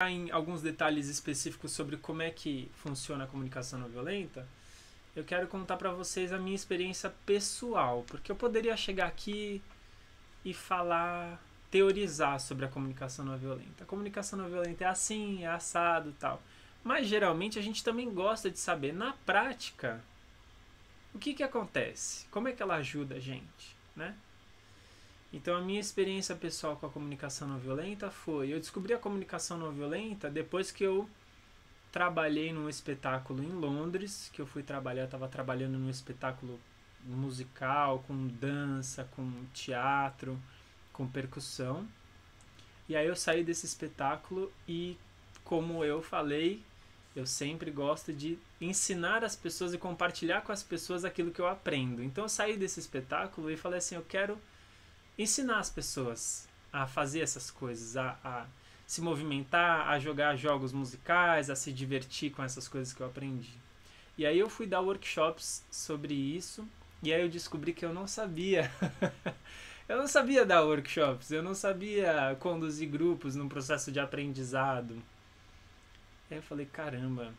Em alguns detalhes específicos sobre como é que funciona a comunicação não violenta, eu quero contar para vocês a minha experiência pessoal, porque eu poderia chegar aqui e falar, teorizar sobre a comunicação não violenta. A comunicação não violenta é assim, é assado, tal. Mas geralmente a gente também gosta de saber na prática o que acontece, como é que ela ajuda a gente, né? Então a minha experiência pessoal com a comunicação não violenta foi, eu descobri a comunicação não violenta depois que eu trabalhei num espetáculo em Londres, que eu fui trabalhar, estava trabalhando num espetáculo musical, com dança, com teatro, com percussão. E aí eu saí desse espetáculo e, como eu falei, eu sempre gosto de ensinar as pessoas e compartilhar com as pessoas aquilo que eu aprendo. Então eu saí desse espetáculo e falei assim, eu quero ensinar as pessoas a fazer essas coisas, a se movimentar, a jogar jogos musicais, a se divertir com essas coisas que eu aprendi. E aí eu fui dar workshops sobre isso, e aí eu descobri que eu não sabia. Eu não sabia dar workshops, eu não sabia conduzir grupos num processo de aprendizado. Aí eu falei, caramba,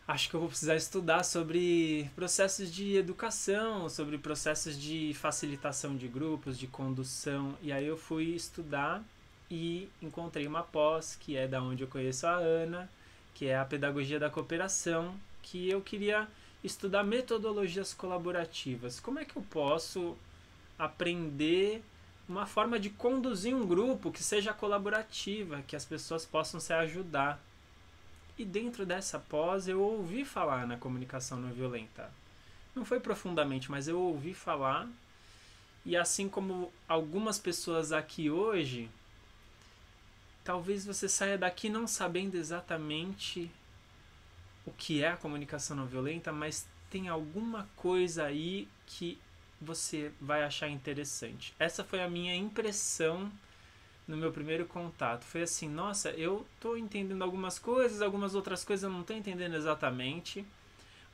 acho que eu vou precisar estudar sobre processos de educação, sobre processos de facilitação de grupos, de condução. E aí eu fui estudar e encontrei uma pós, que é da onde eu conheço a Ana, que é a pedagogia da cooperação, que eu queria estudar metodologias colaborativas. Como é que eu posso aprender uma forma de conduzir um grupo que seja colaborativa, que as pessoas possam se ajudar? E dentro dessa pós eu ouvi falar na comunicação não violenta. Não foi profundamente, mas eu ouvi falar. E assim como algumas pessoas aqui hoje, talvez você saia daqui não sabendo exatamente o que é a comunicação não violenta, mas tem alguma coisa aí que você vai achar interessante. Essa foi a minha impressão no meu primeiro contato. Foi assim, nossa, eu tô entendendo algumas coisas, algumas outras coisas eu não tô entendendo exatamente,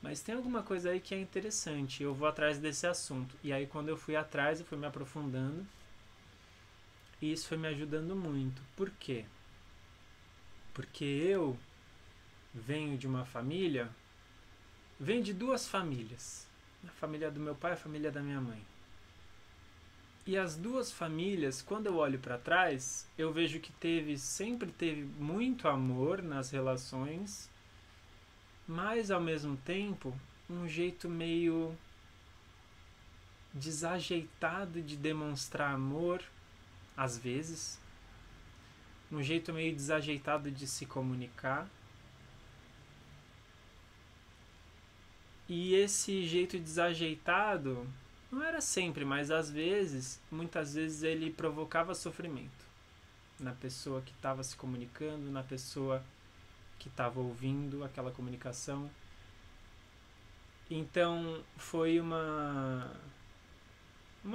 mas tem alguma coisa aí que é interessante, eu vou atrás desse assunto. E aí quando eu fui atrás, eu fui me aprofundando, e isso foi me ajudando muito. Por quê? Porque eu venho de uma família, venho de duas famílias, a família do meu pai e a família da minha mãe. E as duas famílias, quando eu olho para trás, eu vejo que sempre teve muito amor nas relações, mas ao mesmo tempo um jeito meio desajeitado de demonstrar amor, às vezes, um jeito meio desajeitado de se comunicar. E esse jeito desajeitado não era sempre, mas às vezes, muitas vezes ele provocava sofrimento na pessoa que estava se comunicando, na pessoa que estava ouvindo aquela comunicação. Então foi uma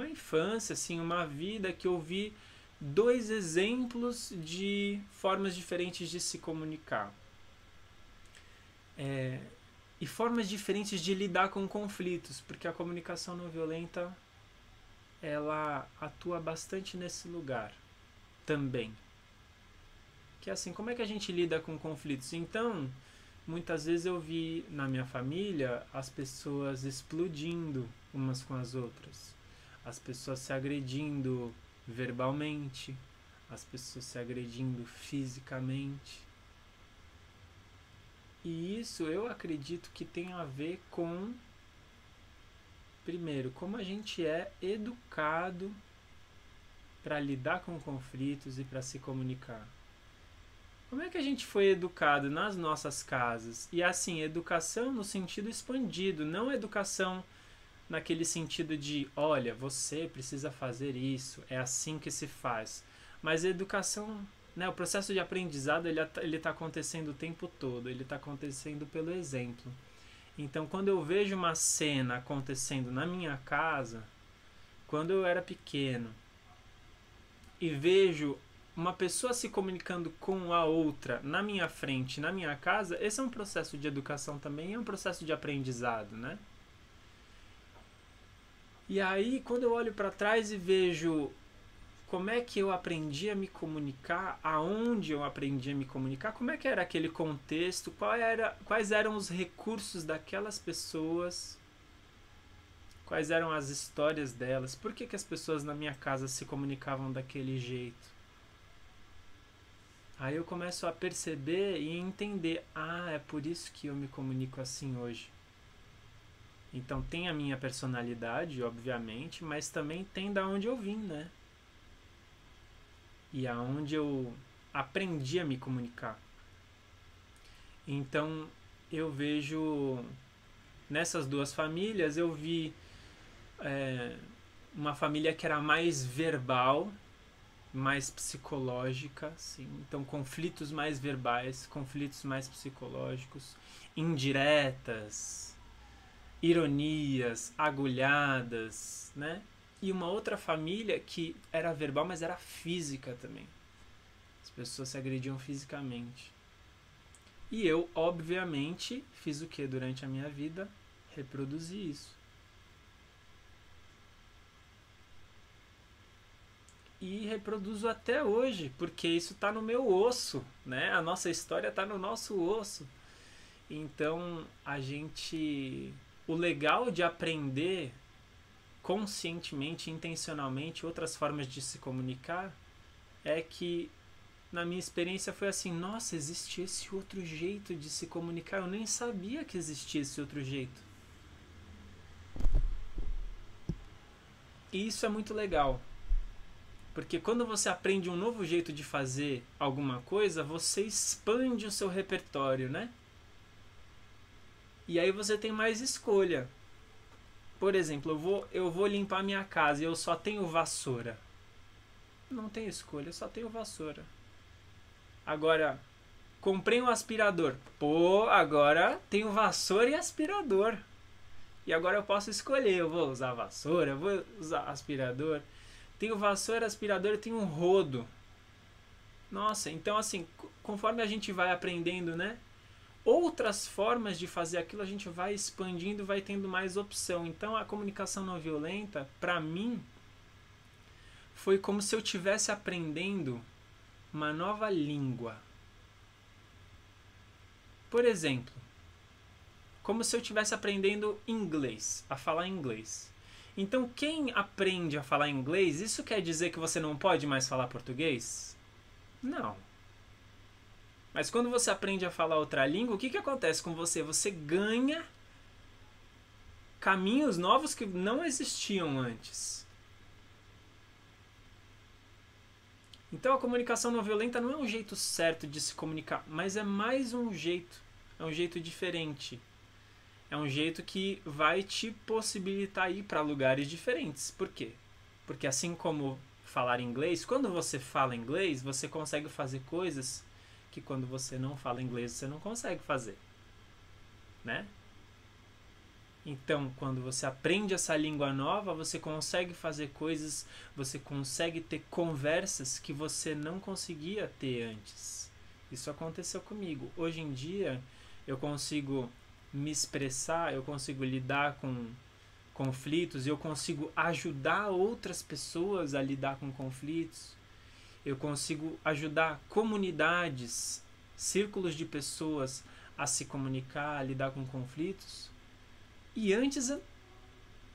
infância, assim, uma vida que eu vi dois exemplos de formas diferentes de se comunicar. E formas diferentes de lidar com conflitos, porque a comunicação não violenta ela atua bastante nesse lugar também. Que é assim, como é que a gente lida com conflitos? Então, muitas vezes eu vi na minha família as pessoas explodindo umas com as outras, as pessoas se agredindo verbalmente, as pessoas se agredindo fisicamente. E isso eu acredito que tem a ver com, primeiro, como a gente é educado para lidar com conflitos e para se comunicar. Como é que a gente foi educado nas nossas casas? E assim, educação no sentido expandido, não educação naquele sentido de, olha, você precisa fazer isso, é assim que se faz. Mas a educação, né, o processo de aprendizado, ele está acontecendo o tempo todo, ele está acontecendo pelo exemplo. Então, quando eu vejo uma cena acontecendo na minha casa, quando eu era pequeno, e vejo uma pessoa se comunicando com a outra na minha frente, na minha casa, esse é um processo de educação também, é um processo de aprendizado, né? E aí, quando eu olho para trás e vejo como é que eu aprendi a me comunicar, aonde eu aprendi a me comunicar, como é que era aquele contexto, quais eram os recursos daquelas pessoas, quais eram as histórias delas, por que as pessoas na minha casa se comunicavam daquele jeito. Aí eu começo a perceber e entender, é por isso que eu me comunico assim hoje. Então tem a minha personalidade, obviamente, mas também tem da onde eu vim, né? E aonde eu aprendi a me comunicar. Então eu vejo nessas duas famílias, eu vi uma família que era mais verbal, mais psicológica, sim. Então conflitos mais verbais, conflitos mais psicológicos, indiretas, ironias, agulhadas, né? E uma outra família que era verbal, mas era física também. As pessoas se agrediam fisicamente. E eu, obviamente, fiz o que durante a minha vida? Reproduzi isso. E reproduzo até hoje, porque isso está no meu osso, né? A nossa história está no nosso osso. Então, o legal de aprender conscientemente, intencionalmente, outras formas de se comunicar, é que na minha experiência foi assim, nossa, existe esse outro jeito de se comunicar, eu nem sabia que existia esse outro jeito. E isso é muito legal, porque quando você aprende um novo jeito de fazer alguma coisa, você expande o seu repertório, né? E aí você tem mais escolha. Por exemplo, eu vou limpar minha casa e eu só tenho vassoura. Não tenho escolha, eu só tenho vassoura. Agora, comprei um aspirador. Agora tenho vassoura e aspirador. E agora eu posso escolher, eu vou usar vassoura, eu vou usar aspirador. Tenho vassoura, aspirador e tenho um rodo. Nossa, então assim, conforme a gente vai aprendendo, né? Outras formas de fazer aquilo, a gente vai expandindo, vai tendo mais opção. Então a comunicação não violenta, para mim, foi como se eu estivesse aprendendo uma nova língua. Por exemplo, como se eu estivesse aprendendo inglês, a falar inglês. Então quem aprende a falar inglês, isso quer dizer que você não pode mais falar português? Não. Mas quando você aprende a falar outra língua, o que acontece com você? Você ganha caminhos novos que não existiam antes. Então a comunicação não violenta não é um jeito certo de se comunicar, mas é mais um jeito. É um jeito diferente. É um jeito que vai te possibilitar ir para lugares diferentes. Por quê? Porque assim como falar inglês, quando você fala inglês, você consegue fazer coisas que quando você não fala inglês você não consegue fazer, né? Então, quando você aprende essa língua nova, você consegue fazer coisas, você consegue ter conversas que você não conseguia ter antes. Isso aconteceu comigo. Hoje em dia, eu consigo me expressar, eu consigo lidar com conflitos, eu consigo ajudar outras pessoas a lidar com conflitos. Eu consigo ajudar comunidades, círculos de pessoas a se comunicar, a lidar com conflitos. E antes eu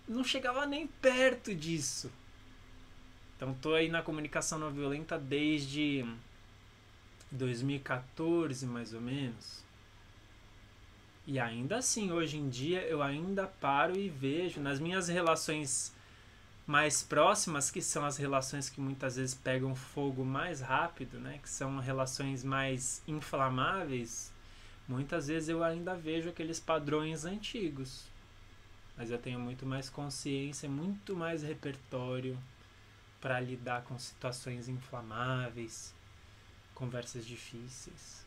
não chegava nem perto disso. Então estou aí na comunicação não violenta desde 2014, mais ou menos. E ainda assim, hoje em dia, eu ainda paro e vejo nas minhas relações mais próximas, que são as relações que muitas vezes pegam fogo mais rápido, né? Que são relações mais inflamáveis, muitas vezes eu ainda vejo aqueles padrões antigos. Mas eu tenho muito mais consciência, muito mais repertório para lidar com situações inflamáveis, conversas difíceis.